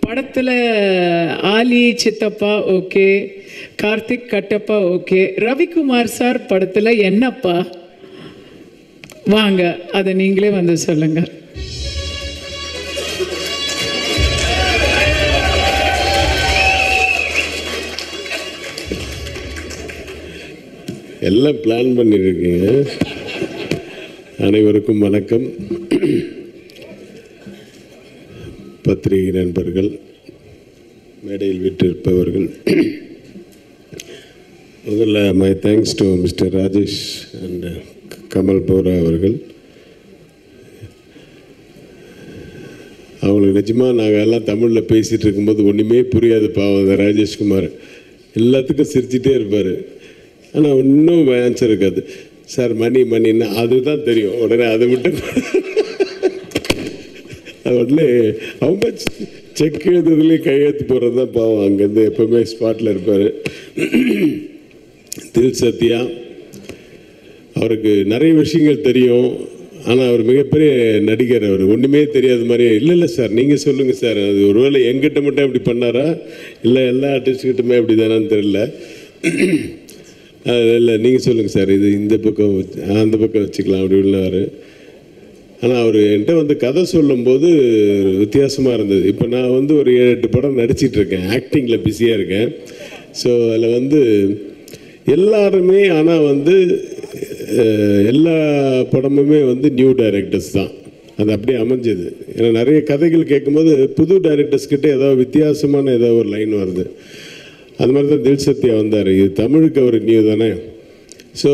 படத்தில் ஆலி சித்தப்பா okay, Karthik Kattappa okay, Ravikumar sir படத்தில் என்னப்பா? வாங்க, அதை நீங்களே வந்து சொல்லுங்க. எல்லாம் பிளான் பண்ணியிருக்கீங்க. அனைவருக்கும் வணக்கம். பத்திரிகை நண்பர்கள், மேடையில் விட்டிருப்பவர்கள், முதல்ல my thanks to mister Rajesh and Kamal Bora அவர்கள். அவங்களுக்கு நிஜமாக நாங்கள் எல்லாம் தமிழில் பேசிகிட்டு இருக்கும்போது ஒன்றுமே புரியாது பாவம் அந்த ராஜேஷ்குமார். எல்லாத்துக்கும் சிரிச்சிட்டே இருப்பார். ஆனால் இன்னும் ஆன்சர் இருக்காது. சார் மணின்னா அதுதான் தெரியும். உடனே அதை விட்டு உடனே அவங்க செக் எழுதுறதுலேயும் கையெழுத்து போகிறது தான் பாவம். அங்கேருந்து எப்போவுமே ஸ்பாட்டில் இருப்பார். தில் சத்யா அவருக்கு நிறைய விஷயங்கள் தெரியும். ஆனால் அவர் மிகப்பெரிய நடிகர். அவர் ஒன்றுமே தெரியாத மாதிரியே இல்லை சார் நீங்கள் சொல்லுங்கள் சார், அது ஒருவேளை எங்கிட்ட மட்டும் அப்படி பண்ணாரா இல்லை எல்லா ஆர்டிஸ்ட்கிட்டுமே அப்படி தானான்னு தெரியல. இல்லை நீங்கள் சொல்லுங்கள் சார், இது இந்த பக்கம் அந்த பக்கம் வச்சுக்கலாம் அப்படி உள்ளார். ஆனால் அவர் என்கிட்ட வந்து கதை சொல்லும்போது வித்தியாசமாக இருந்தது. இப்போ நான் வந்து ஒரு 7-8 படம் நடிச்சிட்ருக்கேன், ஆக்டிங்கில் பிஸியாக இருக்கேன். ஸோ அதில் வந்து எல்லாருமே ஆனால் வந்து எல்லா படமுமே வந்து நியூ டைரக்டர்ஸ் தான். அது அப்படியே அமைஞ்சது. ஏன்னா நிறைய கதைகள் கேட்கும்போது புது டைரக்டர்ஸ்கிட்ட ஏதாவது வித்தியாசமான ஏதோ ஒரு லைன் வருது. அது மாதிரி தான் தில் சத்யா வந்தார். இது தமிழுக்கு அவர் நியூ தானே. ஸோ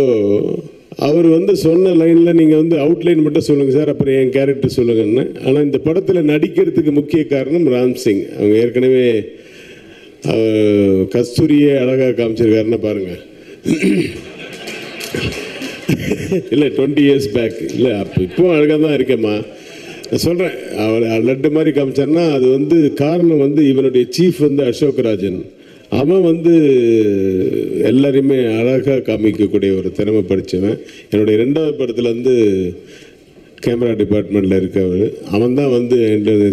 அவர் வந்து சொன்ன லைனில் நீங்கள் வந்து அவுட்லைன் மட்டும் சொல்லுங்கள் சார், அப்புறம் என் கேரக்டர் சொல்லுங்கன்னு. ஆனால் இந்த படத்தில் நடிக்கிறதுக்கு முக்கிய காரணம் ராம் சிங். அவங்க ஏற்கனவே கஸ்தூரியே அழகாக காமிச்சிருக்காருன்னு பாருங்கள். இல்லை 20 years பேக் இல்லை, அப்போ இப்போவும் அழகாக தான் இருக்கேம்மா. நான் சொல்கிறேன், அவர் லட்டு மாதிரி காமிச்சார்னா அது வந்து காரணம் வந்து இவனுடைய சீஃப் வந்து அசோக் ராஜன். அவன் வந்து எல்லாரையுமே அழகாக காமிக்கக்கூடிய ஒரு திறமை படித்தவன். என்னுடைய 2வது படத்தில் வந்து கேமரா டிபார்ட்மெண்ட்டில் இருக்கவர். அவன் தான் வந்து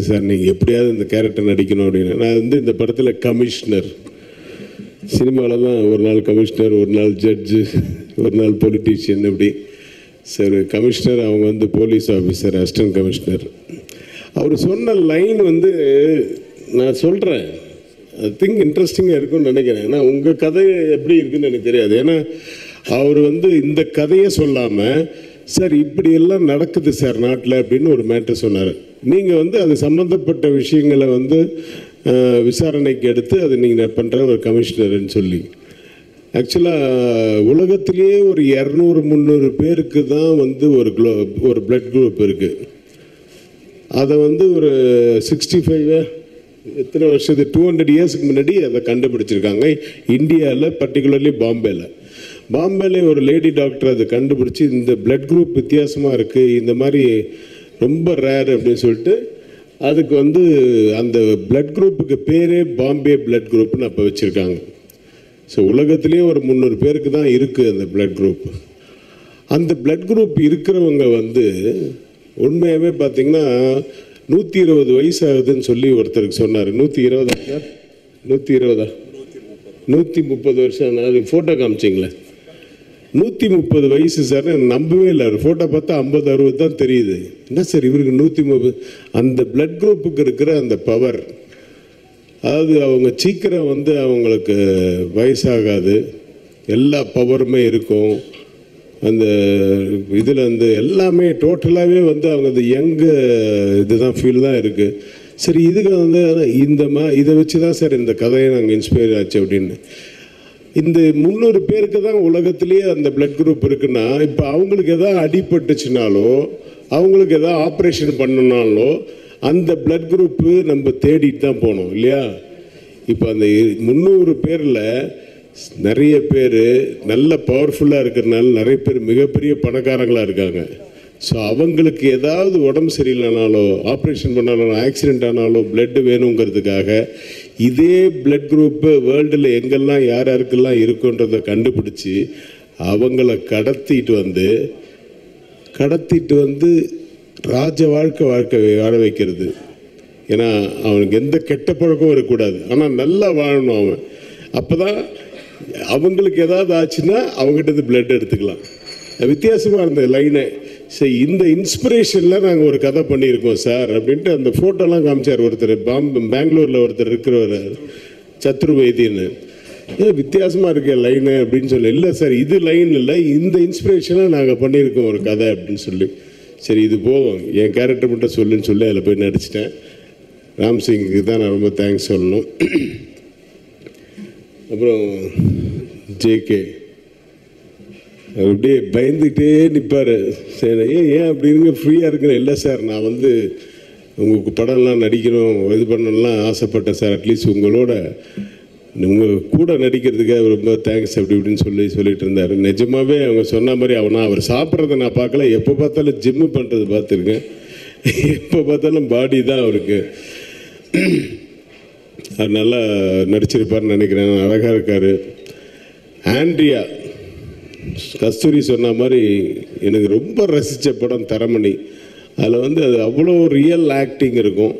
சார் நீங்கள் எப்படியாவது இந்த கேரக்டர் நடிக்கணும் அப்படின்னு. நான் வந்து இந்த படத்தில் கமிஷனர், சினிமாவில் தான் ஒரு நாள் கமிஷனர், ஒரு நாள் ஜட்ஜு, ஒரு நாள் பொலிட்டீஷியன், இப்படி. சார் கமிஷனர், அவங்க வந்து போலீஸ் ஆஃபீஸர், அசிஸ்டன்ட் கமிஷனர். அவர் சொன்ன லைன் வந்து நான் சொல்கிறேன், ஐ திங்க் இன்ட்ரெஸ்டிங்காக இருக்குன்னு நினைக்கிறேன். ஏன்னா உங்கள் கதை எப்படி இருக்குன்னு எனக்கு தெரியாது. ஏன்னா அவர் வந்து இந்த கதையை சொல்லாமல் சார் இப்படியெல்லாம் நடக்குது சார் நாட்டில் அப்படின்னு ஒரு மேட்ரு சொன்னார். நீங்கள் வந்து அது சம்மந்தப்பட்ட விஷயங்களை வந்து விசாரணைக்கு எடுத்து அதை நீங்கள் பண்ணுற ஒரு கமிஷனர்னு சொல்லி. ஆக்சுவலாக உலகத்திலேயே ஒரு 200-300 பேருக்கு தான் வந்து ஒரு பிளட் குரூப் இருக்குது. அதை வந்து ஒரு 65 எத்தனை வருஷத்து 200 இயர்ஸுக்கு முன்னாடி அதை கண்டுபிடிச்சிருக்காங்க இந்தியாவில், பர்டிகுலர்லி பாம்பேல ஒரு லேடி டாக்டர் அதை கண்டுபிடிச்சி இந்த பிளட் குரூப் வித்தியாசமாக இருக்குது, இந்த மாதிரி ரொம்ப ரேர் அப்படின்னு சொல்லிட்டு அதுக்கு வந்து அந்த பிளட் குரூப்புக்கு பேரே பாம்பே பிளட் குரூப்னு அப்போ வச்சுருக்காங்க. ஸோ உலகத்துலேயே ஒரு 300 பேருக்கு தான் இருக்குது அந்த பிளட் குரூப். அந்த பிளட் குரூப் இருக்கிறவங்க வந்து உண்மையாகவே பார்த்திங்கன்னா 120 வயசு ஆகுதுன்னு சொல்லி ஒருத்தருக்கு சொன்னார். 120 130 வருஷம். அது ஃபோட்டோ காமிச்சிங்களே, 130 வயசு சார். நம்பவே இல்லை. அவர் ஃபோட்டோ பார்த்தா 50-60 தான் தெரியுது. என்ன சார் இவருக்கு 130? அந்த பிளட் குரூப்புக்கு இருக்கிற அந்த பவர், அதாவது அவங்க சீக்கிரம் வந்து அவங்களுக்கு வயசாகாது, எல்லா பவருமே இருக்கும். அந்த இதில் வந்து எல்லாமே டோட்டலாகவே வந்து அவங்க அந்த யங்கு இதுதான் ஃபீல் தான் இருக்குது. சரி, இதுக்கு வந்து இதை வச்சு தான் சார் இந்த கதையை நாங்கள் இன்ஸ்பயர் ஆச்சு அப்படின்னு. இந்த 300 பேருக்கு தான் உலகத்திலேயே அந்த பிளட் குரூப் இருக்குன்னா, இப்போ அவங்களுக்கு எதாவது அடிபட்டுச்சுனாலோ அவங்களுக்கு எதாவது ஆப்ரேஷன் பண்ணனாலோ அந்த பிளட் குரூப்பு நம்ம தேடிட்டு தான் போகணும் இல்லையா? இப்போ அந்த 300 பேரில் நிறைய பேர் நல்ல பவர்ஃபுல்லாக இருக்கிறதுனால நிறைய பேர் மிகப்பெரிய பணக்காரங்களாக இருக்காங்க. ஸோ அவங்களுக்கு ஏதாவது உடம்பு சரியில்லைனாலோ ஆப்ரேஷன் பண்ணாலும் ஆக்சிடெண்ட் ஆனாலோ பிளட்டு வேணுங்கிறதுக்காக இதே பிளட் குரூப்பு வேர்ல்டில் எங்கெல்லாம் யார் யாருக்கெல்லாம் இருக்குன்றதை கண்டுபிடிச்சி அவங்கள கடத்திட்டு வந்து ராஜ வாழ்க்கை வாழ வைக்கிறது. ஏன்னா அவனுக்கு எந்த கெட்ட பழக்கமும் இருக்கக்கூடாது, ஆனால் நல்லா வாழணும் அவன். அப்போ தான் அவங்களுக்கு ஏதாவது ஆச்சுன்னா அவங்ககிட்ட பிளட் எடுத்துக்கலாம். வித்தியாசமாக இருந்த லைனை. சரி, இந்த இன்ஸ்பிரேஷனில் நாங்கள் ஒரு கதை பண்ணியிருக்கோம் சார் அப்படின்ட்டு அந்த ஃபோட்டோலாம் காமிச்சார் ஒருத்தர். பெங்களூரில் ஒருத்தர் இருக்கிறவர் சத்ருவேதின்னு. வித்தியாசமாக இருக்க லைனு அப்படின்னு சொல்லி. இல்லை சார், இது லைன் இல்லை, இந்த இன்ஸ்பிரேஷனாக நாங்கள் பண்ணியிருக்கோம் ஒரு கதை அப்படின்னு சொல்லி. சரி இது போதும், என் கேரக்டர் மட்டும் சொல்லுன்னு சொல்லி அதில் போய் நடிச்சிட்டேன். ராம்சிங்குக்கு தான் நான் ரொம்ப தேங்க்ஸ் சொல்லணும். அப்புறம் ஜேகே அப்படியே பயந்துகிட்டே நிற்பார். சரி ஏன் அப்படிங்க ஃப்ரீயாக இருக்கிறேன். இல்லை சார், நான் வந்து உங்களுக்கு படம்லாம் நடிக்கணும் இது பண்ணலாம் ஆசைப்பட்டேன் சார், அட்லீஸ்ட் உங்களோட உங்கள் கூட நடிக்கிறதுக்காக ரொம்ப தேங்க்ஸ் அப்படி இப்படின்னு சொல்லிட்டு இருந்தார். நிஜமாகவே அவங்க சொன்ன மாதிரி அவர் சாப்பிட்றத நான் பார்க்கல. எப்போ பார்த்தாலும் ஜிம்மு பண்ணுறது பார்த்துருக்கேன், எப்போ பார்த்தாலும் பாடி தான் அவருக்கு. அது நல்லா நடிச்சிருப்பார்னு நினைக்கிறேன், அழகாக இருக்கார். ஆண்ட்ரியா கஸ்தூரி சொன்ன மாதிரி எனக்கு ரொம்ப ரசித்த படம் தரமணி. அதில் வந்து அது அவ்வளோ ரியல் ஆக்டிங் இருக்கும்.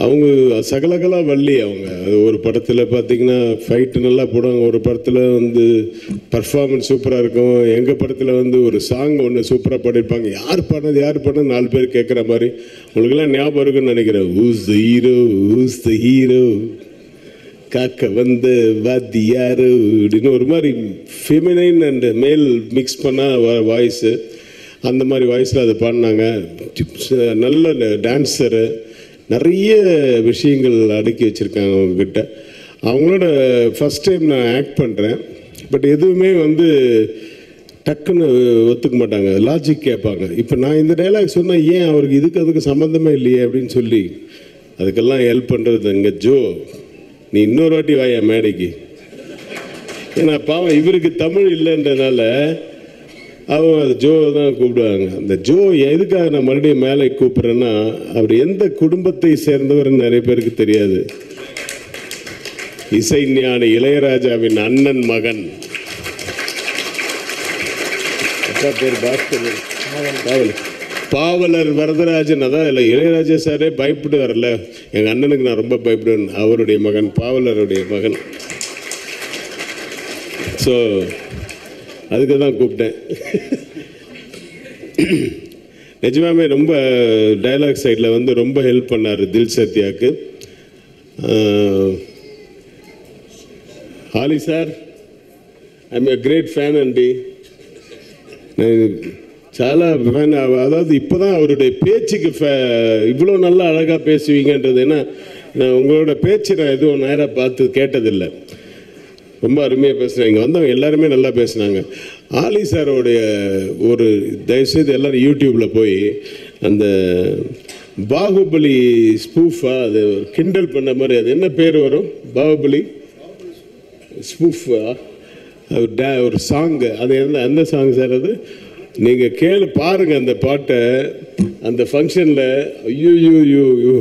அவங்க சகலகலா வள்ளி. அவங்க அது ஒரு படத்தில் பார்த்திங்கன்னா ஃபைட்டு நல்லா போடுவாங்க, ஒரு படத்தில் வந்து பர்ஃபார்மன்ஸ் சூப்பராக இருக்கும், எங்கள் படத்தில் வந்து ஒரு சாங் ஒன்று சூப்பராக பாடியிருப்பாங்க. யார் பண்ணது 4 பேர் கேட்குற மாதிரி. உங்களுக்கெல்லாம் ஞாபகம் இருக்குன்னு நினைக்கிறேன். ஊஸ் த ஹீரோ காக்க வந்து வாத்தியாரு அப்படின்னு ஒரு மாதிரி ஃபெமினைன் அண்ட் மேல் மிக்ஸ் பண்ணால் வாய்ஸு, அந்த மாதிரி வாய்ஸில் அதை பாடினாங்க. நல்ல டான்ஸரு, நிறைய விஷயங்கள் அடுக்கி வச்சுருக்காங்க அவங்கக்கிட்ட. அவங்களோட ஃபஸ்ட் டைம் நான் ஆக்ட் பண்ணுறேன். பட் எதுவுமே வந்து டக்குன்னு ஒத்துக்க மாட்டாங்க, லாஜிக் கேட்பாங்க. இப்போ நான் இந்த டைலாக் சொன்னால் ஏன் அவருக்கு அதுக்கு சம்மந்தமே இல்லையே அப்படின்னு சொல்லி அதுக்கெல்லாம் ஹெல்ப் பண்ணுறது அங்கே ஜோ, நீ இன்னொரு வாட்டி வாயா மேடைக்கு. ஏன்னா பாவம் இவருக்கு தமிழ் இல்லைன்றதுனால அவங்க அது ஜோ தான் கூப்பிடுவாங்க. அந்த ஜோ எதுக்காக நான் மறுபடியும் மேலே கூப்பிட்றேன்னா, அவர் எந்த குடும்பத்தை சேர்ந்தவர்னு நிறைய பேருக்கு தெரியாது. இசைஞானி இளையராஜாவின் அண்ணன் மகன். பேர் பாஸ்கர், பாவலர் வரதராஜன். அதான் இல்லை, இளையராஜா சாரே பயப்பட்டு வரல, எங்கள் அண்ணனுக்கு நான் ரொம்ப பயப்படுவேன். அவருடைய மகன், பாவலருடைய மகன். ஸோ அதுக்கு தான் கூப்பிட்டேன். நிஜமாவே ரொம்ப டைலாக் சைடில் வந்து ரொம்ப ஹெல்ப் பண்ணார் தில் சத்யாவுக்கு. ஆலி sir, I am a great fan అండి. చాలా ஃபேன். அதாவது இப்போ தான் அவருடைய பேச்சுக்கு இவ்வளோ நல்லா அழகாக பேசுவீங்கன்றது. ஏன்னா நான் உங்களோட பேச்சு நான் எதுவும் நேராக பார்த்து கேட்டதில்லை. ரொம்ப அருமையாக பேசுனாங்க. இங்கே வந்தவங்க எல்லாருமே நல்லா பேசுனாங்க. ஆலி சாரோடைய ஒரு தயவுசெய்து எல்லோரும் யூடியூப்பில் போய் அந்த பாகுபலி ஸ்பூஃபா, அது கிண்டல் பண்ண மாதிரி, அது என்ன பேர் வரும், பாகுபலி ஸ்பூஃபா, ஒரு சாங்கு, அது எந்த சாங் சார் அது? நீங்கள் பாருங்கள் அந்த பாட்டை. அந்த ஃபங்க்ஷனில் ஐயோ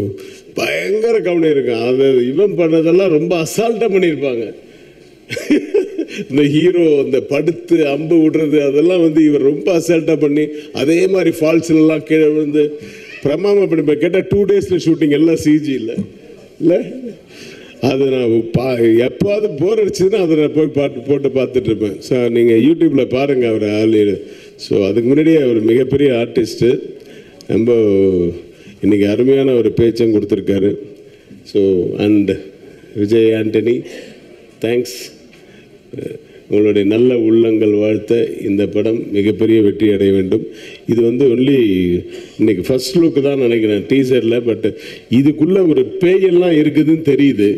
பயங்கர கவனம் இருக்கும். அது இவன் பண்ணதெல்லாம் ரொம்ப அசால்ட்டாக பண்ணியிருப்பாங்க. இந்த ஹீரோ அந்த படுத்து அம்பு விடுறது அதெல்லாம் வந்து இவர் ரொம்ப அசால்ட்டாக பண்ணி, அதே மாதிரி ஃபால்ஸ்லாம் கீழே விழுந்து பிரமாம பண்ணி கேட்டால் 2 days ஷூட்டிங், எல்லாம் சிஜி இல்லை. அது நான் எப்போது போர் அடிச்சதுன்னா அதை நான் போய் போட்டு பார்த்துட்ருப்பேன். ஸோ நீங்கள் யூடியூப்பில் பாருங்கள் அவர் ஆளு. ஸோ அதுக்கு முன்னாடியே அவர் மிகப்பெரிய ஆர்டிஸ்ட்டு. ரொம்ப இன்றைக்கி அருமையான ஒரு பேச்சும் கொடுத்துருக்காரு. So and Vijay Antony, thanks. உங்களுடைய நல்ல உள்ளங்கள் வாழ்த்த இந்த படம் மிகப்பெரிய வெற்றி அடைய வேண்டும். இது வந்து ஒன்லி இன்னைக்கு ஃபர்ஸ்ட் லுக்கு தான் நினைக்கிறேன் டீசரில். பட் இதுக்குள்ளே ஒரு பேயெல்லாம் இருக்குதுன்னு தெரியுது.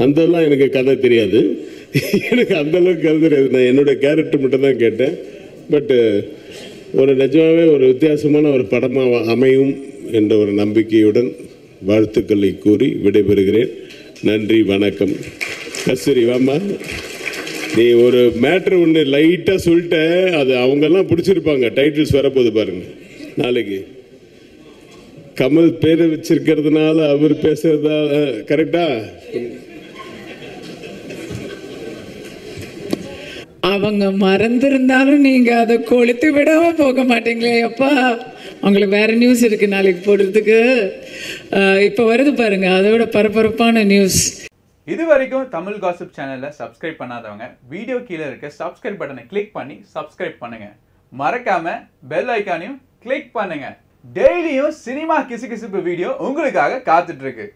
அந்தெல்லாம் எனக்கு கதை தெரியாது, எனக்கு அந்தளவுக்கு கதை தெரியாது. நான் என்னுடைய கேரக்டர் மட்டும் தான் கேட்டேன். பட்டு ஒரு நிஜமாகவே ஒரு வித்தியாசமான ஒரு படமாக அமையும் என்ற ஒரு நம்பிக்கையுடன் வாழ்த்துக்களை கூறி விடைபெறுகிறேன். நன்றி, வணக்கம். கஸ்தூரி வாமா, நீ ஒரு மேட்ரு ஒன்று லைட்டாக சொல்லிட்ட, அது அவங்கெல்லாம் பிடிச்சிருப்பாங்க. டைட்டில்ஸ் வரப்போகுது பாருங்க நாளைக்கு. கமல் பேரை வச்சிருக்கிறதுனால அவர் பேசுறதா கரெக்டா? அவங்க மறந்திருந்தாலும் நீங்க அதை கொளுத்து விடாம போக மாட்டீங்களே அப்பா. உங்களுக்கு வேற நியூஸ் இருக்கு நாளைக்கு போடுறதுக்கு. இப்போ வருது பாருங்க, அதோட பரபரப்பான நியூஸ். இது வரைக்கும் தமிழ் காசிப் சேனலை சப்ஸ்கிரைப் பண்ணாதவங்க வீடியோ கீழே இருக்க சப்ஸ்கிரைப் பட்டனை கிளிக் பண்ணி சப்ஸ்கிரைப் பண்ணுங்க. மறக்காம பெல் ஐக்கானையும் கிளிக் பண்ணுங்க. டெய்லியும் சினிமா கிசுகிசுப்பு வீடியோ உங்களுக்காக காத்துட்டு இருக்கு.